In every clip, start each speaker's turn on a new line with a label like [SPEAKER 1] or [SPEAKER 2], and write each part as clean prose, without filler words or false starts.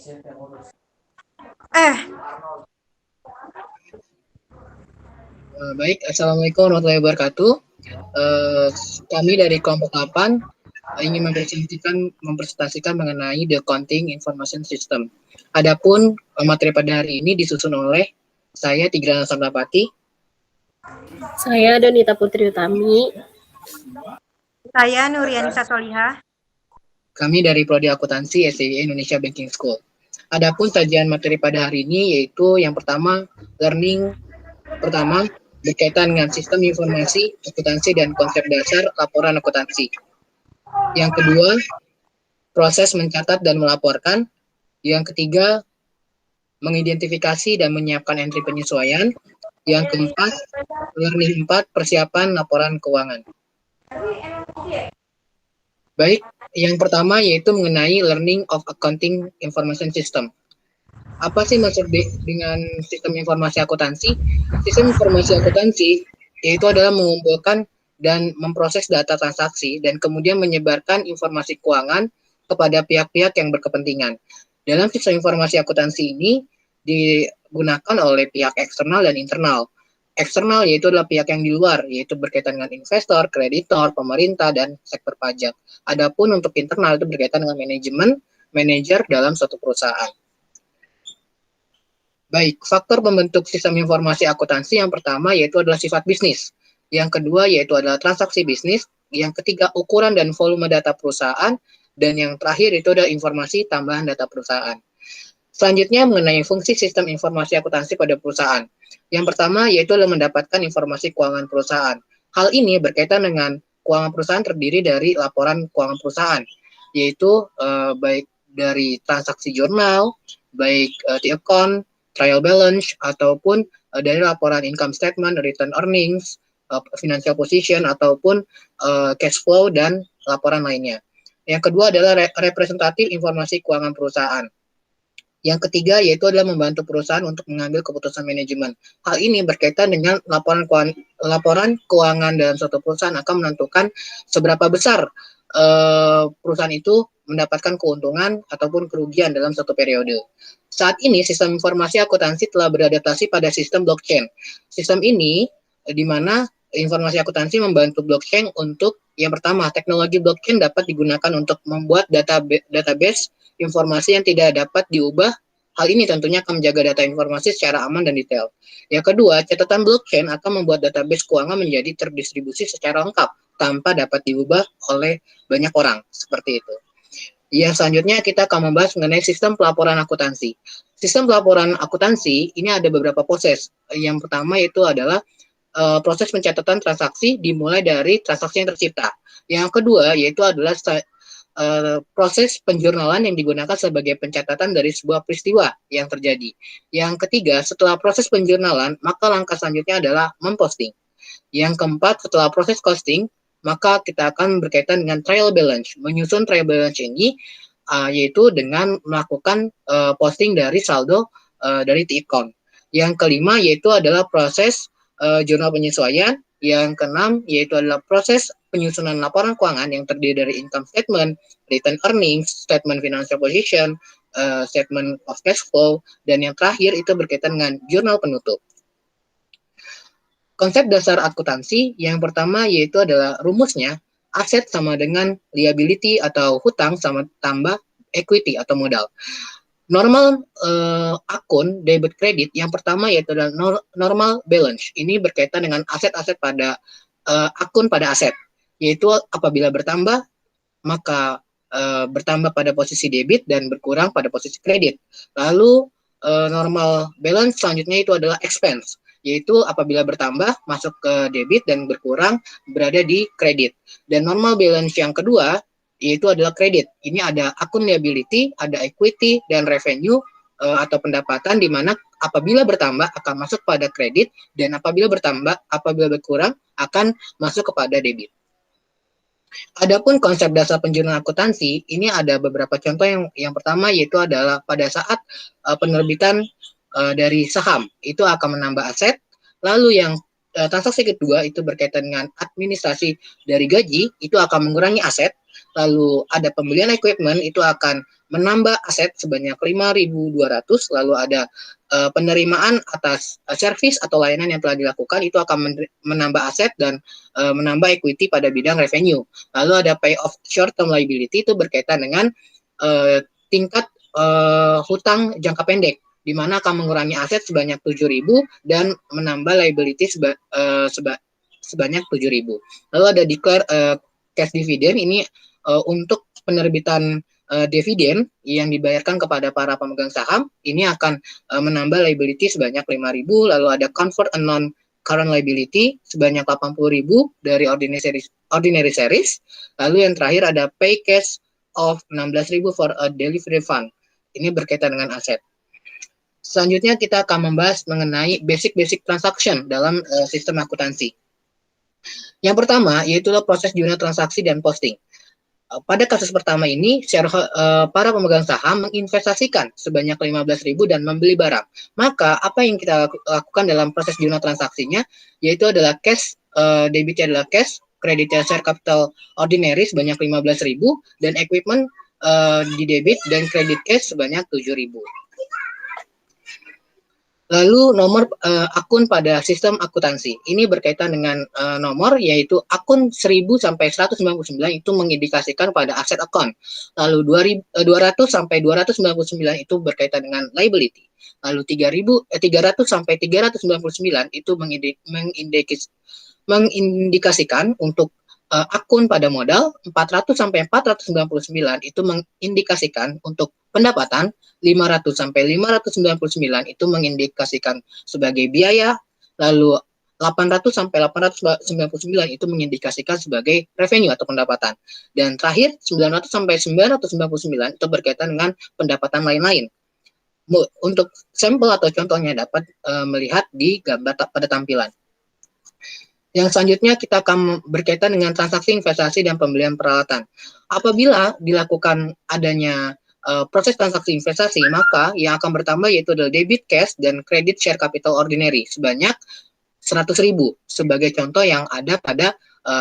[SPEAKER 1] Eh,
[SPEAKER 2] Baik, Assalamualaikum warahmatullahi wabarakatuh. Kami dari kelompok 8 ingin mempresentasikan mengenai The Accounting Information System. Adapun materi pada hari ini disusun oleh saya Tigrana Samrapati,
[SPEAKER 3] Saya Donita Putri Utami.
[SPEAKER 1] saya Nurianisa Solihah.
[SPEAKER 2] kami dari Prodi Akuntansi SCBA Indonesia Banking School. Adapun sajian materi pada hari ini yaitu yang pertama, learning pertama berkaitan dengan sistem informasi akuntansi dan konsep dasar laporan akuntansi. Yang kedua, proses mencatat dan melaporkan. Yang ketiga, mengidentifikasi dan menyiapkan entry penyesuaian. Yang keempat, learning 4, persiapan laporan keuangan. Baik, yang pertama yaitu mengenai learning of accounting information system. Apa sih maksud dengan sistem informasi akuntansi? Sistem informasi akuntansi yaitu adalah mengumpulkan dan memproses data transaksi dan kemudian menyebarkan informasi keuangan kepada pihak-pihak yang berkepentingan. Dalam sistem informasi akuntansi ini digunakan oleh pihak eksternal dan internal. Eksternal yaitu adalah pihak yang di luar, yaitu berkaitan dengan investor, kreditor, pemerintah, dan sektor pajak. Adapun untuk internal itu berkaitan dengan manajemen, manajer dalam suatu perusahaan. Baik, faktor pembentuk sistem informasi akuntansi yang pertama yaitu adalah sifat bisnis. Yang kedua yaitu adalah transaksi bisnis. Yang ketiga ukuran dan volume data perusahaan. Dan yang terakhir itu adalah informasi tambahan data perusahaan. Selanjutnya mengenai fungsi sistem informasi akuntansi pada perusahaan. Yang pertama yaitu adalah mendapatkan informasi keuangan perusahaan. Hal ini berkaitan dengan keuangan perusahaan terdiri dari laporan keuangan perusahaan, yaitu baik dari transaksi jurnal, baik the account, trial balance, ataupun dari laporan income statement, return earnings, financial position, ataupun cash flow dan laporan lainnya. Yang kedua adalah representatif informasi keuangan perusahaan. Yang ketiga yaitu adalah membantu perusahaan untuk mengambil keputusan manajemen. Hal ini berkaitan dengan laporan keuangan dalam suatu perusahaan akan menentukan seberapa besar perusahaan itu mendapatkan keuntungan ataupun kerugian dalam suatu periode. Saat ini sistem informasi akuntansi telah beradaptasi pada sistem blockchain. Sistem ini di mana informasi akuntansi membantu blockchain untuk yang pertama, teknologi blockchain dapat digunakan untuk membuat database informasi yang tidak dapat diubah. Hal ini tentunya akan menjaga data informasi secara aman dan detail. Yang kedua, catatan blockchain akan membuat database keuangan menjadi terdistribusi secara lengkap tanpa dapat diubah oleh banyak orang. Seperti itu. Yang selanjutnya kita akan membahas mengenai sistem pelaporan akuntansi. Sistem pelaporan akuntansi ini ada beberapa proses. Yang pertama itu adalah proses pencatatan transaksi dimulai dari transaksi yang tercipta. Yang kedua yaitu adalah proses penjurnalan yang digunakan sebagai pencatatan dari sebuah peristiwa yang terjadi. Yang ketiga, setelah proses penjurnalan, maka langkah selanjutnya adalah memposting. Yang keempat, setelah proses posting, maka kita akan berkaitan dengan trial balance. Menyusun trial balance ini yaitu dengan melakukan posting dari saldo dari T-account. Yang kelima yaitu adalah proses jurnal penyesuaian. Yang keenam yaitu adalah proses penyusunan laporan keuangan yang terdiri dari income statement, return earnings, statement financial position, statement of cash flow, dan yang terakhir itu berkaitan dengan jurnal penutup. Konsep dasar akuntansi yang pertama yaitu adalah rumusnya aset sama dengan liability atau hutang sama tambah equity atau modal. Normal akun debit kredit yang pertama yaitu adalah normal balance. Ini berkaitan dengan aset-aset pada akun pada aset, yaitu apabila bertambah maka bertambah pada posisi debit dan berkurang pada posisi kredit. Lalu normal balance selanjutnya itu adalah expense, yaitu apabila bertambah masuk ke debit dan berkurang berada di kredit. Dan normal balance yang kedua yaitu adalah kredit. Ini ada akun liability, ada equity, dan revenue atau pendapatan di mana apabila bertambah akan masuk pada kredit dan apabila berkurang akan masuk kepada debit. Adapun konsep dasar penjurnalan akuntansi ini ada beberapa contoh yang pertama yaitu adalah pada saat penerbitan dari saham itu akan menambah aset. Lalu yang transaksi kedua itu berkaitan dengan administrasi dari gaji itu akan mengurangi aset. Lalu ada pembelian equipment itu akan menambah aset sebanyak 5.200, lalu ada penerimaan atas servis atau layanan yang telah dilakukan, itu akan menambah aset dan menambah equity pada bidang revenue. Lalu ada pay off short term liability, itu berkaitan dengan tingkat hutang jangka pendek, di mana akan mengurangi aset sebanyak 7.000 dan menambah liability sebanyak 7.000. Lalu ada declare cash dividend, ini untuk penerbitan dividen yang dibayarkan kepada para pemegang saham, ini akan menambah liability sebanyak 5.000. Lalu ada convert a non current liability sebanyak 80.000 dari ordinary series. Lalu yang terakhir ada pay cash of 16.000 for a delivery fund. Ini berkaitan dengan aset. Selanjutnya kita akan membahas mengenai basic transaction dalam sistem akuntansi. Yang pertama yaitu proses jurnal transaksi dan posting. Pada kasus pertama ini, para pemegang saham menginvestasikan sebanyak 15.000 dan membeli barang. Maka apa yang kita lakukan dalam proses jurnal transaksinya, yaitu adalah cash, debitnya adalah cash, kreditnya share capital ordinary sebanyak 15.000, dan equipment di debit dan kredit cash sebanyak 7.000. Lalu nomor akun pada sistem akuntansi. Ini berkaitan dengan nomor, yaitu akun 1000 sampai 199 itu mengindikasikan pada aset account. Lalu 200 sampai 299 itu berkaitan dengan liability. Lalu 300 sampai 399 itu mengindikasikan untuk akun pada modal. 400 sampai 499 itu mengindikasikan untuk pendapatan. 500 sampai 599 itu mengindikasikan sebagai biaya. Lalu 800 sampai 899 itu mengindikasikan sebagai revenue atau pendapatan. Dan terakhir 900 sampai 999 itu berkaitan dengan pendapatan lain-lain. Untuk sampel atau contohnya dapat melihat di gambar pada tampilan. Yang selanjutnya kita akan berkaitan dengan transaksi investasi dan pembelian peralatan. Apabila dilakukan adanya proses transaksi investasi, maka yang akan bertambah yaitu adalah debit cash dan kredit share capital ordinary sebanyak 100.000 sebagai contoh yang ada pada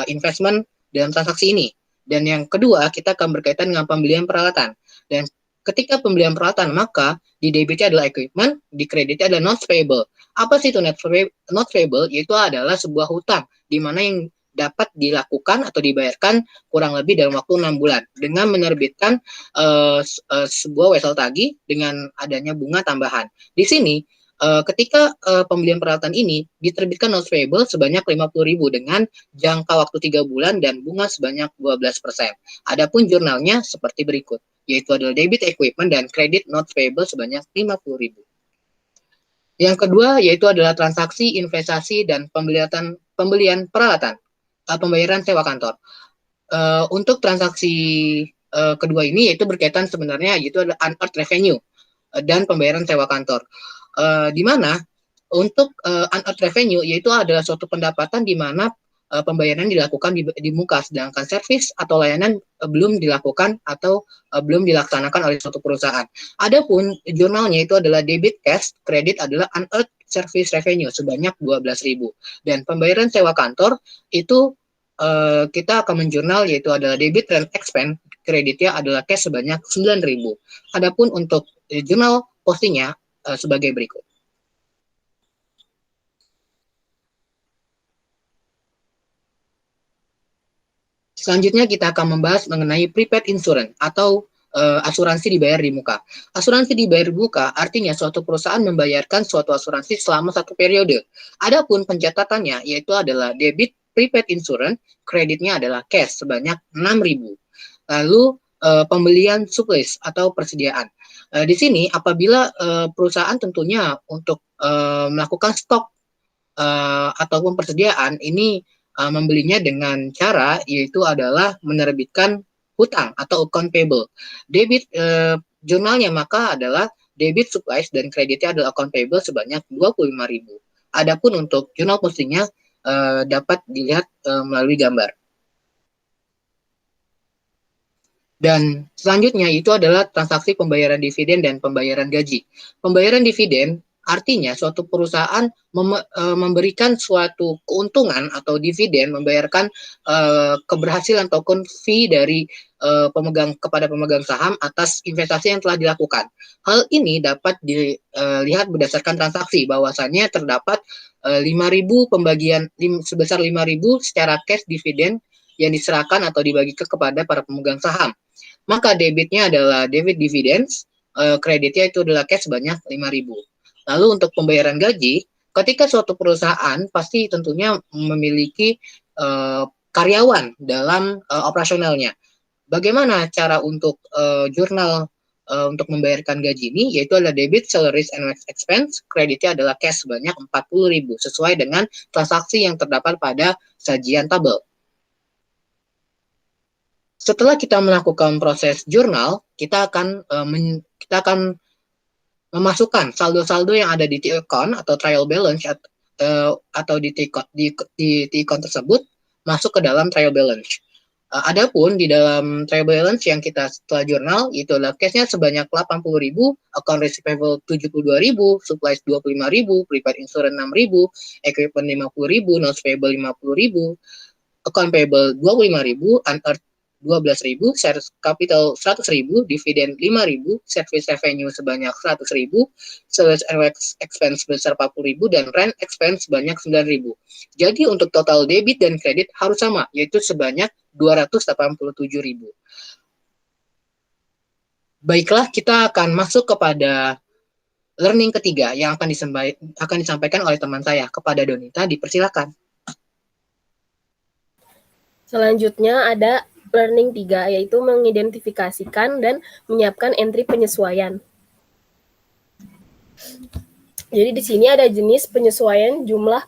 [SPEAKER 2] investment dalam transaksi ini. Dan yang kedua, kita akan berkaitan dengan pembelian peralatan. Dan ketika pembelian peralatan, maka di debitnya adalah equipment, di kreditnya adalah notes payable. Apa sih itu notes payable? Yaitu adalah sebuah hutang di mana yang dapat dilakukan atau dibayarkan kurang lebih dalam waktu 6 bulan dengan menerbitkan sebuah wesel tagih dengan adanya bunga tambahan. Di sini ketika pembelian peralatan ini diterbitkan notes payable sebanyak 50.000 dengan jangka waktu 3 bulan dan bunga sebanyak 12%. Adapun jurnalnya seperti berikut, yaitu adalah debit equipment dan kredit notes payable sebanyak 50.000. Yang kedua yaitu adalah transaksi investasi dan pembelian peralatan, pembayaran sewa kantor. Untuk transaksi kedua ini yaitu berkaitan sebenarnya yaitu adalah unearned revenue dan pembayaran sewa kantor. Di mana untuk unearned revenue yaitu adalah suatu pendapatan di mana pembayaran dilakukan di muka, sedangkan servis atau layanan belum dilakukan atau belum dilaksanakan oleh suatu perusahaan. Adapun jurnalnya itu adalah debit cash, kredit adalah unearned service revenue sebanyak 12.000. Dan pembayaran sewa kantor itu kita akan menjurnal yaitu adalah debit rent expense, kreditnya adalah cash sebanyak 9.000. Adapun untuk jurnal postingnya sebagai berikut. Selanjutnya kita akan membahas mengenai prepaid insurance atau asuransi dibayar di muka. Asuransi dibayar di muka artinya suatu perusahaan membayarkan suatu asuransi selama satu periode. Adapun pencatatannya yaitu adalah debit prepaid insurance, kreditnya adalah cash sebanyak 6.000. Lalu pembelian surplus atau persediaan. Di sini apabila perusahaan tentunya untuk melakukan stok ataupun persediaan ini membelinya dengan cara yaitu adalah menerbitkan hutang atau account payable. Debit jurnalnya maka adalah debit supplies dan kreditnya adalah account payable sebanyak 25.000. Adapun untuk jurnal postingnya dapat dilihat melalui gambar. Dan selanjutnya itu adalah transaksi pembayaran dividen dan pembayaran gaji. Pembayaran dividen Artinya suatu perusahaan memberikan suatu keuntungan atau dividen, membayarkan keberhasilan ataupun fee dari kepada pemegang saham atas investasi yang telah dilakukan. Hal ini dapat dilihat berdasarkan transaksi, bahwasannya terdapat 5.000 pembagian sebesar 5.000 secara cash dividen yang diserahkan atau dibagi kepada para pemegang saham. Maka debitnya adalah debit dividends, kreditnya itu adalah cash sebanyak 5.000. Lalu untuk pembayaran gaji, ketika suatu perusahaan pasti tentunya memiliki karyawan dalam operasionalnya. Bagaimana cara untuk jurnal untuk membayarkan gaji ini? Yaitu adalah debit salaries and expense, kreditnya adalah cash sebanyak 40.000 sesuai dengan transaksi yang terdapat pada sajian tabel. Setelah kita melakukan proses jurnal, kita akan memasukkan saldo-saldo yang ada di T-account atau trial balance atau di T-account tersebut masuk ke dalam trial balance. Adapun di dalam trial balance yang kita setelah jurnal itu adalah cash-nya sebanyak 80.000, account receivable 72.000, supplies 25.000, prepaid insurance 6.000, equipment 50.000, notes payable 50.000, account payable 25.000, unearned 12.000, share capital 100.000, dividen 5.000, service revenue sebanyak 100.000, sales expense sebesar 40.000, dan rent expense sebanyak 9.000. Jadi untuk total debit dan kredit harus sama, yaitu sebanyak 287.000. Baiklah, kita akan masuk kepada learning ketiga yang akan disampaikan oleh teman saya kepada Donita. Dipersilakan.
[SPEAKER 3] Selanjutnya ada learning 3, yaitu mengidentifikasikan dan menyiapkan entry penyesuaian. Jadi di sini ada jenis penyesuaian, jumlah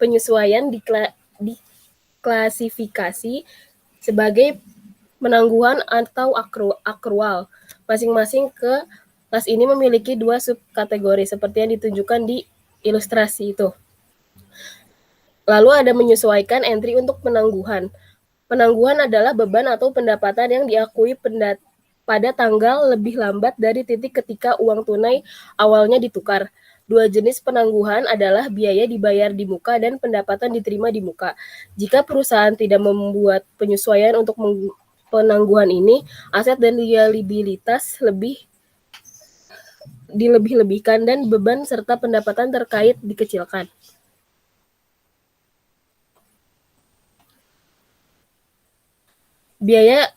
[SPEAKER 3] penyesuaian diklasifikasi sebagai penangguhan atau akrual. Masing-masing kelas ini memiliki 2 subkategori seperti yang ditunjukkan di ilustrasi itu. Lalu ada menyesuaikan entry untuk penangguhan. Penangguhan adalah beban atau pendapatan yang diakui pada tanggal lebih lambat dari titik ketika uang tunai awalnya ditukar. 2 jenis penangguhan adalah biaya dibayar di muka dan pendapatan diterima di muka. Jika perusahaan tidak membuat penyesuaian untuk penangguhan ini, aset dan liabilitas dilebih-lebihkan dan beban serta pendapatan terkait dikecilkan. Biaya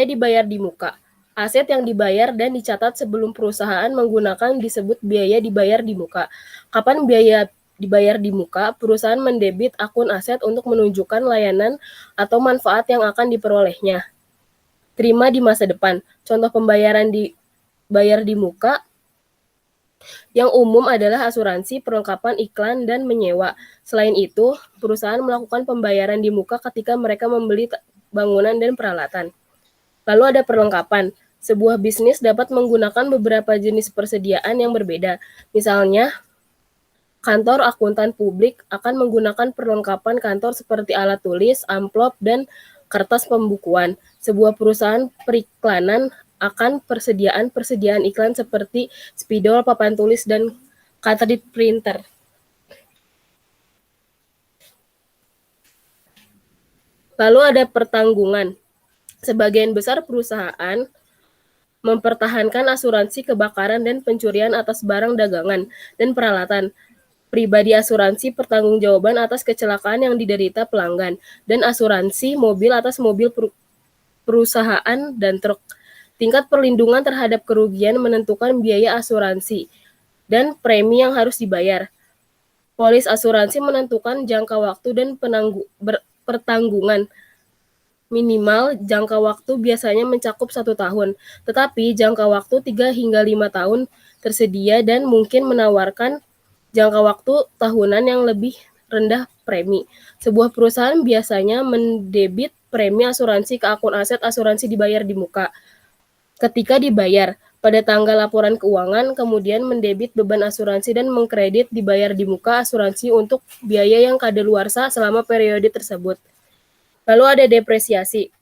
[SPEAKER 3] dibayar di muka. Aset yang dibayar dan dicatat sebelum perusahaan menggunakan disebut biaya dibayar di muka. Kapan biaya dibayar di muka? Perusahaan mendebit akun aset untuk menunjukkan layanan atau manfaat yang akan diperolehnya. Terima di masa depan. Contoh pembayaran dibayar di muka yang umum adalah asuransi, perlengkapan iklan, dan menyewa. Selain itu, perusahaan melakukan pembayaran di muka ketika mereka membeli bangunan dan peralatan. Lalu ada perlengkapan. Sebuah bisnis dapat menggunakan beberapa jenis persediaan yang berbeda. Misalnya, kantor akuntan publik akan menggunakan perlengkapan kantor seperti alat tulis, amplop, dan kertas pembukuan. Sebuah perusahaan periklanan akan persediaan iklan seperti spidol, papan tulis, dan cartridge printer. Lalu ada pertanggungan. Sebagian besar perusahaan mempertahankan asuransi kebakaran dan pencurian atas barang dagangan dan peralatan pribadi, asuransi pertanggungjawaban atas kecelakaan yang diderita pelanggan, dan asuransi mobil atas mobil perusahaan dan truk. Tingkat perlindungan terhadap kerugian menentukan biaya asuransi dan premi yang harus dibayar. Polis asuransi menentukan jangka waktu dan pertanggungan. Minimal jangka waktu biasanya mencakup 1 tahun, tetapi jangka waktu 3 hingga 5 tahun tersedia dan mungkin menawarkan jangka waktu tahunan yang lebih rendah premi. Sebuah perusahaan biasanya mendebit premi asuransi ke akun aset asuransi dibayar di muka. Ketika dibayar pada tanggal laporan keuangan, kemudian mendebit beban asuransi dan mengkredit dibayar di muka asuransi untuk biaya yang kadaluarsa selama periode tersebut. Lalu ada depresiasi.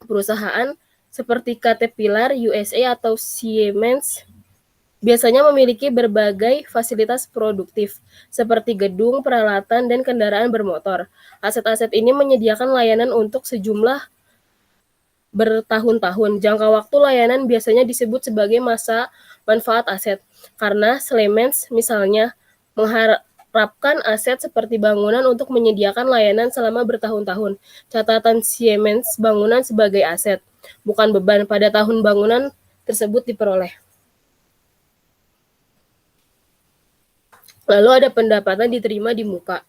[SPEAKER 3] Perusahaan seperti Caterpillar USA atau Siemens biasanya memiliki berbagai fasilitas produktif, seperti gedung, peralatan, dan kendaraan bermotor. Aset-aset ini menyediakan layanan untuk sejumlah bertahun-tahun. Jangka waktu layanan biasanya disebut sebagai masa manfaat aset, karena Siemens misalnya mengharapkan aset seperti bangunan untuk menyediakan layanan selama bertahun-tahun. Catatan Siemens bangunan sebagai aset, bukan beban pada tahun bangunan tersebut diperoleh. Lalu ada pendapatan diterima di muka.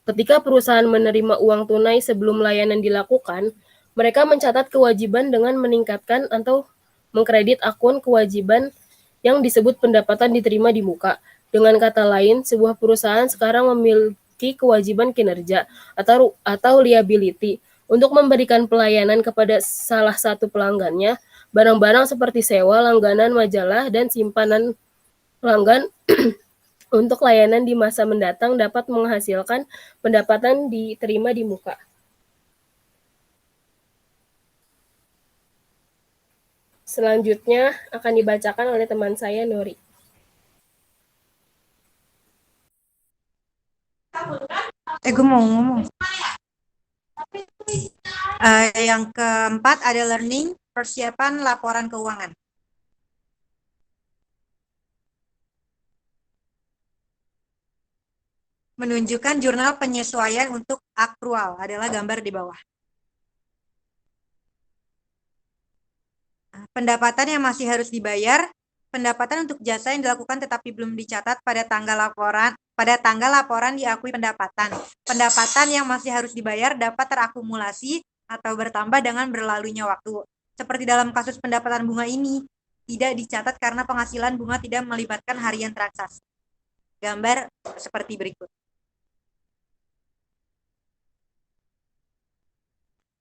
[SPEAKER 3] Ketika perusahaan menerima uang tunai sebelum layanan dilakukan, mereka mencatat kewajiban dengan meningkatkan atau mengkredit akun kewajiban yang disebut pendapatan diterima di muka. Dengan kata lain, sebuah perusahaan sekarang memiliki kewajiban kinerja atau liability untuk memberikan pelayanan kepada salah satu pelanggannya, barang-barang seperti sewa, langganan majalah, dan simpanan pelanggan untuk layanan di masa mendatang dapat menghasilkan pendapatan diterima di muka. Selanjutnya akan dibacakan oleh teman saya, Nuri.
[SPEAKER 1] Gue mau ngomong. Yang keempat ada learning, persiapan laporan keuangan. Menunjukkan jurnal penyesuaian untuk akrual adalah gambar di bawah. Pendapatan yang masih harus dibayar, pendapatan untuk jasa yang dilakukan tetapi belum dicatat pada tanggal laporan diakui pendapatan. Pendapatan yang masih harus dibayar dapat terakumulasi atau bertambah dengan berlalunya waktu. Seperti dalam kasus pendapatan bunga ini, tidak dicatat karena penghasilan bunga tidak melibatkan harian transaksi. Gambar seperti berikut.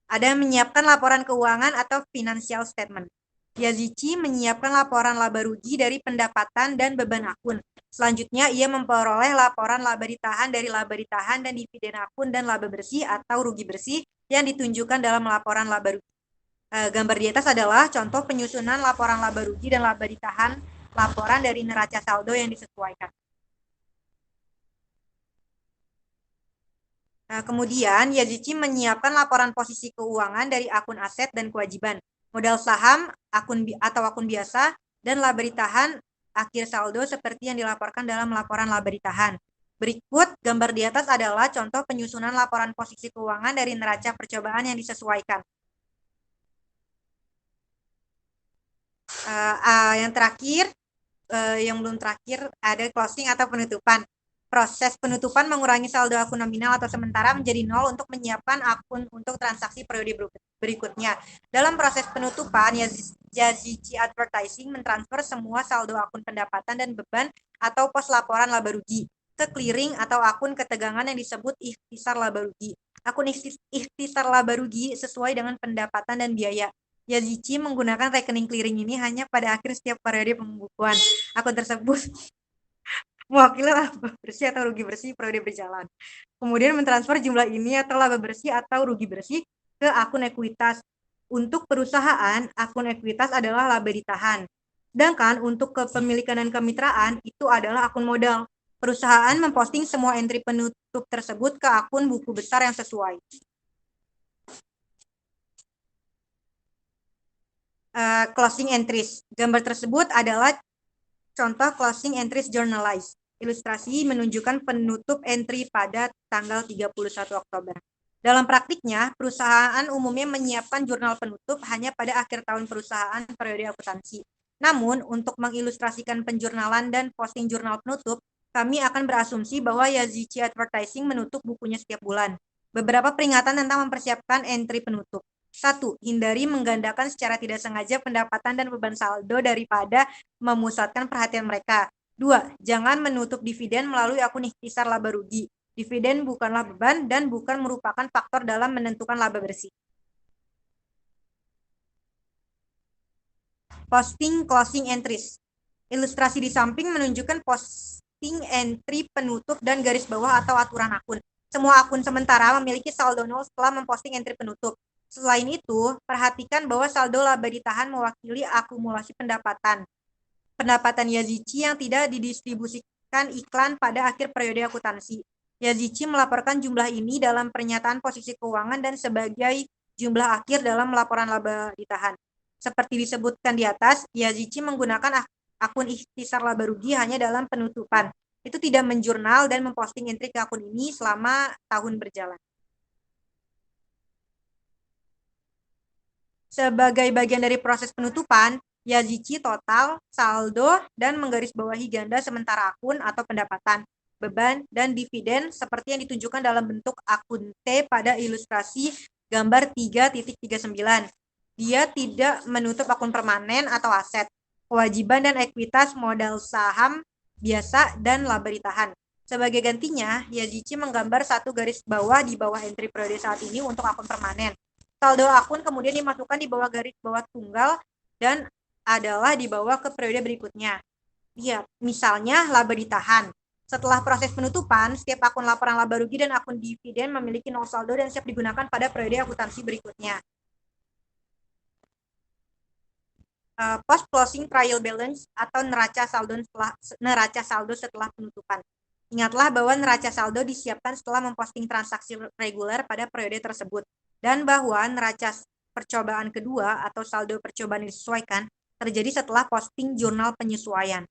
[SPEAKER 1] Ada menyiapkan laporan keuangan atau financial statement. Yazici menyiapkan laporan laba rugi dari pendapatan dan beban akun. Selanjutnya, ia memperoleh laporan laba ditahan dari laba ditahan dan dividen akun dan laba bersih atau rugi bersih yang ditunjukkan dalam laporan laba rugi. Gambar di atas adalah contoh penyusunan laporan laba rugi dan laba ditahan laporan dari neraca saldo yang disesuaikan. Kemudian, Yazici menyiapkan laporan posisi keuangan dari akun aset dan kewajiban, modal saham, akun biasa, dan laba ditahan akhir saldo seperti yang dilaporkan dalam laporan laba ditahan. Berikut gambar di atas adalah contoh penyusunan laporan posisi keuangan dari neraca percobaan yang disesuaikan. Yang terakhir, yang belum terakhir ada closing atau penutupan. Proses penutupan mengurangi saldo akun nominal atau sementara menjadi nol untuk menyiapkan akun untuk transaksi periode berikutnya. Dalam proses penutupan, Yazici Advertising mentransfer semua saldo akun pendapatan dan beban atau pos laporan laba rugi ke clearing atau akun ketegangan yang disebut ikhtisar laba rugi. Akun ikhtisar laba rugi sesuai dengan pendapatan dan biaya. Yazici menggunakan rekening clearing ini hanya pada akhir setiap periode pembukuan. Akun tersebut mewakili laba bersih atau rugi bersih periode berjalan. Kemudian mentransfer jumlah ini atau laba bersih atau rugi bersih ke akun ekuitas. Untuk perusahaan, akun ekuitas adalah laba ditahan. Sedangkan untuk kepemilikan dan kemitraan, itu adalah akun modal. Perusahaan memposting semua entry penutup tersebut ke akun buku besar yang sesuai. Closing entries. Gambar tersebut adalah contoh closing entries journalized. Ilustrasi menunjukkan penutup entry pada tanggal 31 Oktober. Dalam praktiknya, perusahaan umumnya menyiapkan jurnal penutup hanya pada akhir tahun perusahaan periode akuntansi. Namun, untuk mengilustrasikan penjurnalan dan posting jurnal penutup, kami akan berasumsi bahwa Yazici Advertising menutup bukunya setiap bulan. Beberapa peringatan tentang mempersiapkan entry penutup. 1. Hindari menggandakan secara tidak sengaja pendapatan dan beban saldo daripada memusatkan perhatian mereka. 2. Jangan menutup dividen melalui akun ikhtisar laba rugi. Dividen bukanlah beban dan bukan merupakan faktor dalam menentukan laba bersih. Posting closing entries. Ilustrasi di samping menunjukkan posting entry penutup dan garis bawah atau aturan akun. Semua akun sementara memiliki saldo nol setelah memposting entry penutup. Selain itu, perhatikan bahwa saldo laba ditahan mewakili akumulasi pendapatan. pendapatan Yazici yang tidak didistribusikan iklan pada akhir periode akuntansi. Yazici melaporkan jumlah ini dalam pernyataan posisi keuangan dan sebagai jumlah akhir dalam laporan laba ditahan. Seperti disebutkan di atas, Yazici menggunakan akun ikhtisar laba rugi hanya dalam penutupan. Itu tidak menjurnal dan memposting entry ke akun ini selama tahun berjalan. Sebagai bagian dari proses penutupan, Yazici total, saldo, dan menggarisbawahi ganda sementara akun atau pendapatan, beban, dan dividen seperti yang ditunjukkan dalam bentuk akun T pada ilustrasi gambar 3.39. Dia tidak menutup akun permanen atau aset, kewajiban dan ekuitas modal saham biasa, dan laba ditahan. Sebagai gantinya, Yazici menggambar satu garis bawah di bawah entry periode saat ini untuk akun permanen. Saldo akun kemudian dimasukkan di bawah garis bawah tunggal dan adalah dibawa ke periode berikutnya. Ya, misalnya laba ditahan. Setelah proses penutupan, setiap akun laporan laba rugi dan akun dividen memiliki nol saldo dan siap digunakan pada periode akuntansi berikutnya. Post closing trial balance atau neraca saldo setelah penutupan. Ingatlah bahwa neraca saldo disiapkan setelah memposting transaksi reguler pada periode tersebut, dan bahwa neraca percobaan kedua atau saldo percobaan disesuaikan terjadi setelah posting jurnal penyesuaian.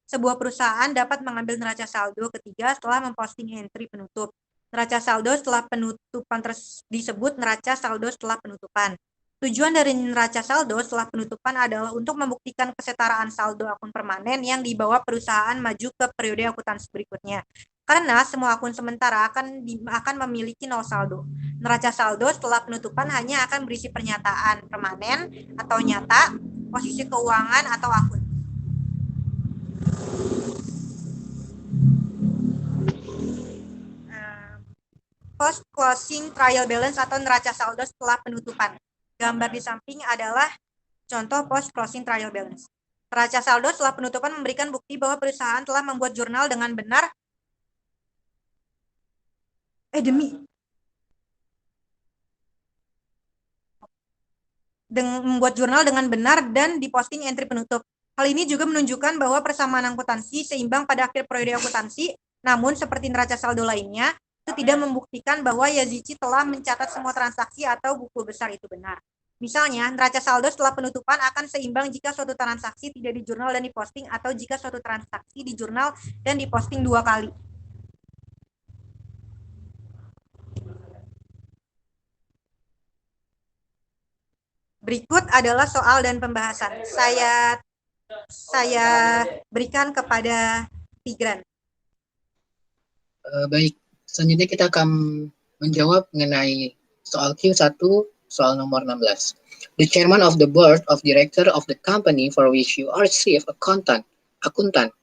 [SPEAKER 1] Sebuah perusahaan dapat mengambil neraca saldo ketiga setelah memposting entry penutup. Neraca saldo setelah penutupan disebut neraca saldo setelah penutupan. Tujuan dari neraca saldo setelah penutupan adalah untuk membuktikan kesetaraan saldo akun permanen yang dibawa perusahaan maju ke periode akuntansi berikutnya. Karena semua akun sementara akan memiliki nol saldo. Neraca saldo setelah penutupan hanya akan berisi pernyataan permanen atau nyata, posisi keuangan atau akun. Post closing trial balance atau neraca saldo setelah penutupan. Gambar di samping adalah contoh post closing trial balance. Neraca saldo setelah penutupan memberikan bukti bahwa perusahaan telah membuat jurnal dengan benar membuat jurnal dengan benar dan diposting entry penutup. Hal ini juga menunjukkan bahwa persamaan akuntansi seimbang pada akhir periode akuntansi, namun seperti neraca saldo lainnya, itu tidak membuktikan bahwa Yazici telah mencatat semua transaksi atau buku besar itu benar. Misalnya, neraca saldo setelah penutupan akan seimbang jika suatu transaksi tidak di jurnal dan diposting atau jika suatu transaksi di jurnal dan diposting 2 kali. Berikut adalah soal dan pembahasan. Saya berikan kepada Tigran.
[SPEAKER 2] Baik, selanjutnya kita akan menjawab mengenai soal Q1, soal nomor 16. The chairman of the board of director of the company for which you are chief accountant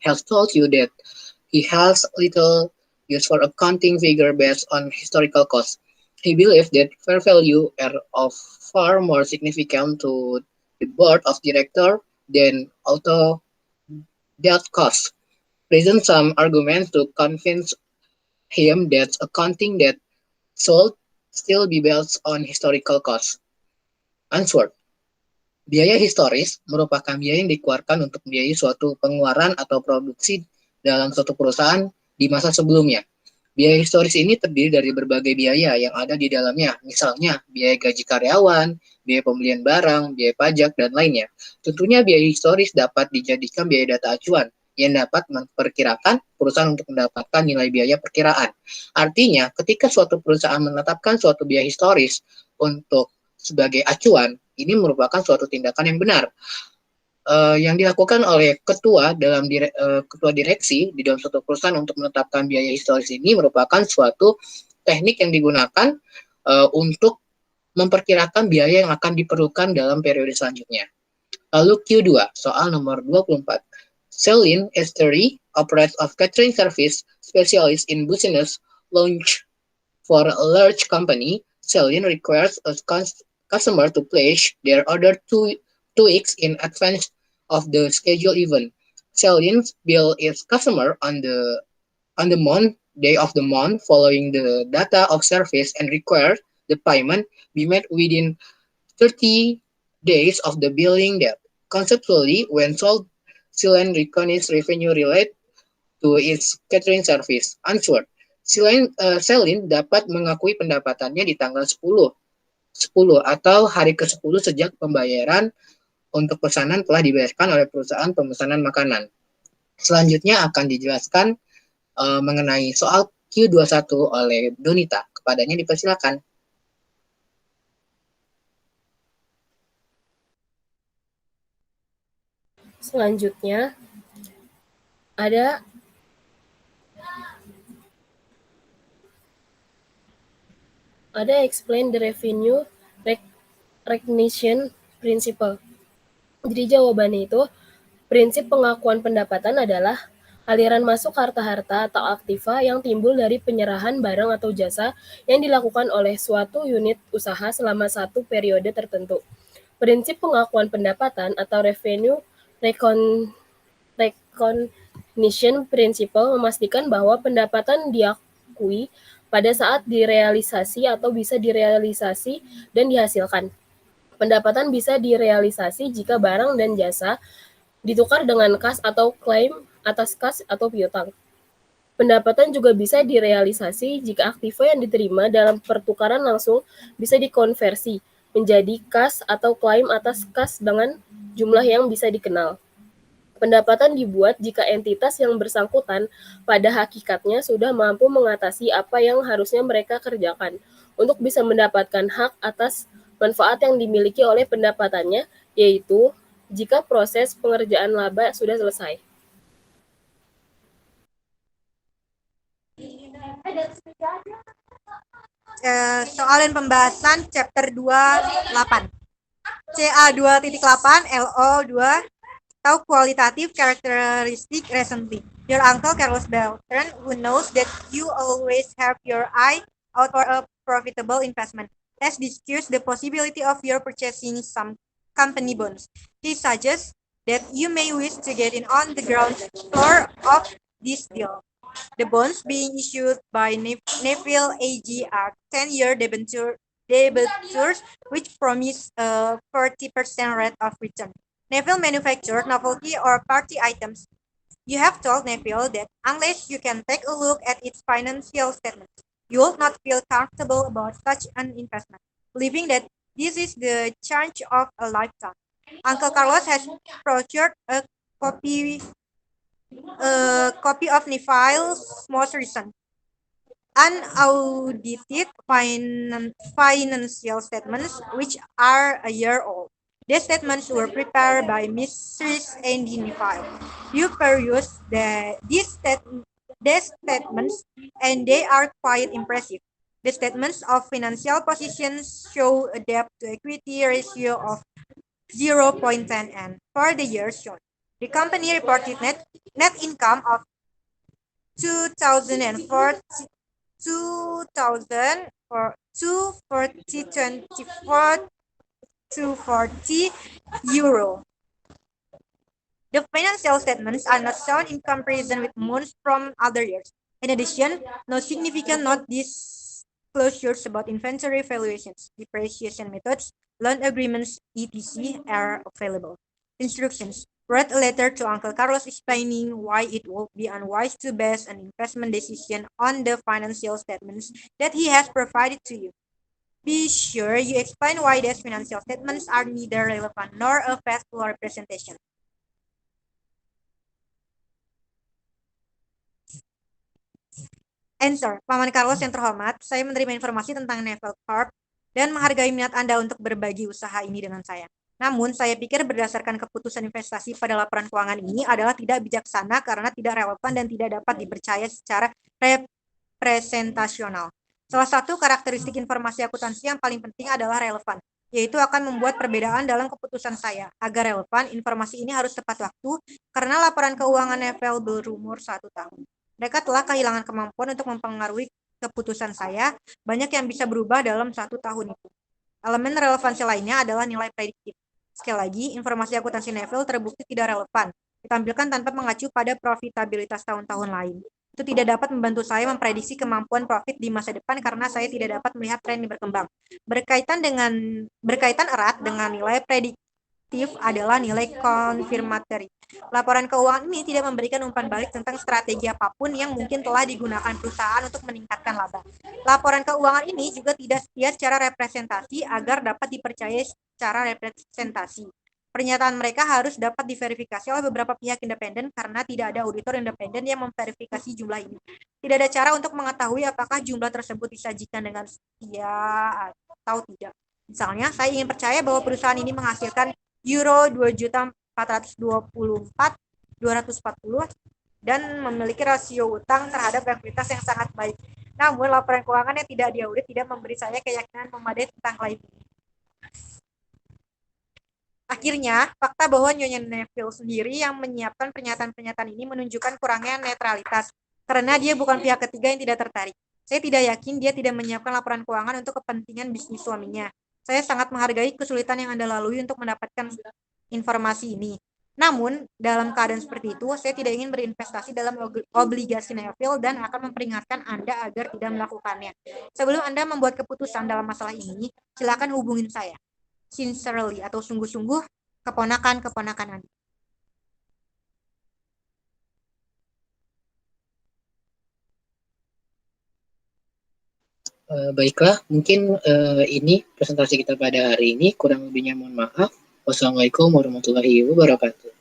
[SPEAKER 2] has told you that he has little use for accounting figure based on historical costs. He believes that fair value are of far more significant to the board of director than auto debt costs. Present some arguments to convince him that accounting that should still be based on historical costs. Answer. Biaya historis merupakan biaya yang dikeluarkan untuk membiayai suatu pengeluaran atau produksi dalam suatu perusahaan di masa sebelumnya. Biaya historis ini terdiri dari berbagai biaya yang ada di dalamnya, misalnya biaya gaji karyawan, biaya pembelian barang, biaya pajak, dan lainnya. Tentunya biaya historis dapat dijadikan biaya data acuan yang dapat memperkirakan perusahaan untuk mendapatkan nilai biaya perkiraan. Artinya, ketika suatu perusahaan menetapkan suatu biaya historis untuk sebagai acuan, ini merupakan suatu tindakan yang benar. Yang dilakukan oleh ketua direksi di dalam suatu perusahaan untuk menetapkan biaya historis ini merupakan suatu teknik yang digunakan untuk memperkirakan biaya yang akan diperlukan dalam periode selanjutnya. Lalu Q2, soal nomor 24. Celine Estery operates a catering service specialist in business launch for a large company. Celine requires a customer to place their order two weeks in advance of the scheduled event. Celine bill its customer on the day of the month following the data of service and requires the payment be made within 30 days of the billing date. Conceptually, when sold, Sealine recognizes revenue related to its catering service. Answer, Celine dapat mengakui pendapatannya di tanggal 10 atau hari ke-10 sejak pembayaran untuk pesanan telah dibayarkan oleh perusahaan pemesanan makanan. Selanjutnya akan dijelaskan mengenai soal Q21 oleh Donita. Kepadanya dipersilakan.
[SPEAKER 3] Selanjutnya ada explain the revenue recognition principle. Jadi jawabannya itu, prinsip pengakuan pendapatan adalah aliran masuk harta-harta atau aktiva yang timbul dari penyerahan barang atau jasa yang dilakukan oleh suatu unit usaha selama satu periode tertentu. Prinsip pengakuan pendapatan atau revenue recognition principle memastikan bahwa pendapatan diakui pada saat direalisasi atau bisa direalisasi dan dihasilkan. Pendapatan bisa direalisasi jika barang dan jasa ditukar dengan kas atau klaim atas kas atau piutang. Pendapatan juga bisa direalisasi jika aktiva yang diterima dalam pertukaran langsung bisa dikonversi menjadi kas atau klaim atas kas dengan jumlah yang bisa dikenal. Pendapatan dibuat jika entitas yang bersangkutan pada hakikatnya sudah mampu mengatasi apa yang harusnya mereka kerjakan untuk bisa mendapatkan hak atas manfaat yang dimiliki oleh pendapatannya, yaitu jika proses pengerjaan laba sudah selesai.
[SPEAKER 1] Soal dan pembahasan chapter 28. CA 2.8 LO 2 atau qualitative characteristic recently. Your uncle Carlos Beltran, who knows that you always have your eye out for a profitable investment, has discussed the possibility of your purchasing some company bonds. He suggests that you may wish to get in on the ground floor of this deal. The bonds being issued by Neville AG are 10-year debentures which promise a 40% rate of return. Neville manufactured novelty or party items. You have told Neville that unless you can take a look at its financial statements, you will not feel comfortable about such an investment, believing that this is the chance of a lifetime. Uncle Carlos has procured a copy of Neville's most recent unaudited financial statements, which are a year old. The statements were prepared by Mrs. Andy Neville. You peruse these statements, and they are quite impressive. The statements of financial positions show a debt to equity ratio of 0.10 for the year shown. The company reported net income of 2004 240 euro. The financial statements are not shown in comparison with months from other years. In addition, no significant note disclosures about inventory valuations, depreciation methods, loan agreements, etc. are available. Instructions. Write a letter to Uncle Carlos explaining why it would be unwise to base an investment decision on the financial statements that he has provided to you. Be sure you explain why these financial statements are neither relevant nor a faithful representation. Answer. Paman Carlos yang terhormat, saya menerima informasi tentang Neville Corp dan menghargai minat Anda untuk berbagi usaha ini dengan saya. Namun, saya pikir berdasarkan keputusan investasi pada laporan keuangan ini adalah tidak bijaksana karena tidak relevan dan tidak dapat dipercaya secara representasional. Salah satu karakteristik informasi akuntansi yang paling penting adalah relevan, yaitu akan membuat perbedaan dalam keputusan saya. Agar relevan, informasi ini harus tepat waktu karena laporan keuangan Neville berumur 1 tahun. Mereka telah kehilangan kemampuan untuk mempengaruhi keputusan saya. Banyak yang bisa berubah dalam 1 tahun itu. Elemen relevansi lainnya adalah nilai prediktif. Sekali lagi, informasi akuntansi Neville terbukti tidak relevan, ditampilkan tanpa mengacu pada profitabilitas tahun-tahun lain. Itu tidak dapat membantu saya memprediksi kemampuan profit di masa depan karena saya tidak dapat melihat tren yang berkembang. Berkaitan erat dengan nilai adalah nilai konfirmatory. Laporan keuangan ini tidak memberikan umpan balik tentang strategi apapun yang mungkin telah digunakan perusahaan untuk meningkatkan laba. Laporan keuangan ini juga tidak setia secara representasi agar dapat dipercayai secara representasi. Pernyataan mereka harus dapat diverifikasi oleh beberapa pihak independen karena tidak ada auditor independen yang memverifikasi jumlah ini. Tidak ada cara untuk mengetahui apakah jumlah tersebut disajikan dengan setia atau tidak. Misalnya, saya ingin percaya bahwa perusahaan ini menghasilkan euro 2.424.240 dan memiliki rasio utang terhadap ekuitas yang sangat baik. Namun, laporan keuangan yang tidak diaudit tidak memberi saya keyakinan memadai tentang klaim ini. Akhirnya, fakta bahwa Nyonya Neville sendiri yang menyiapkan pernyataan-pernyataan ini menunjukkan kurangnya netralitas, karena dia bukan pihak ketiga yang tidak tertarik. Saya tidak yakin dia tidak menyiapkan laporan keuangan untuk kepentingan bisnis suaminya. Saya sangat menghargai kesulitan yang Anda lalui untuk mendapatkan informasi ini. Namun, dalam keadaan seperti itu, saya tidak ingin berinvestasi dalam obligasi Neville dan akan memperingatkan Anda agar tidak melakukannya. Sebelum Anda membuat keputusan dalam masalah ini, silakan hubungin saya. Sincerely atau sungguh-sungguh, keponakan-keponakan Anda.
[SPEAKER 2] Baiklah, mungkin ini presentasi kita pada hari ini. Kurang lebihnya mohon maaf. Wassalamualaikum warahmatullahi wabarakatuh.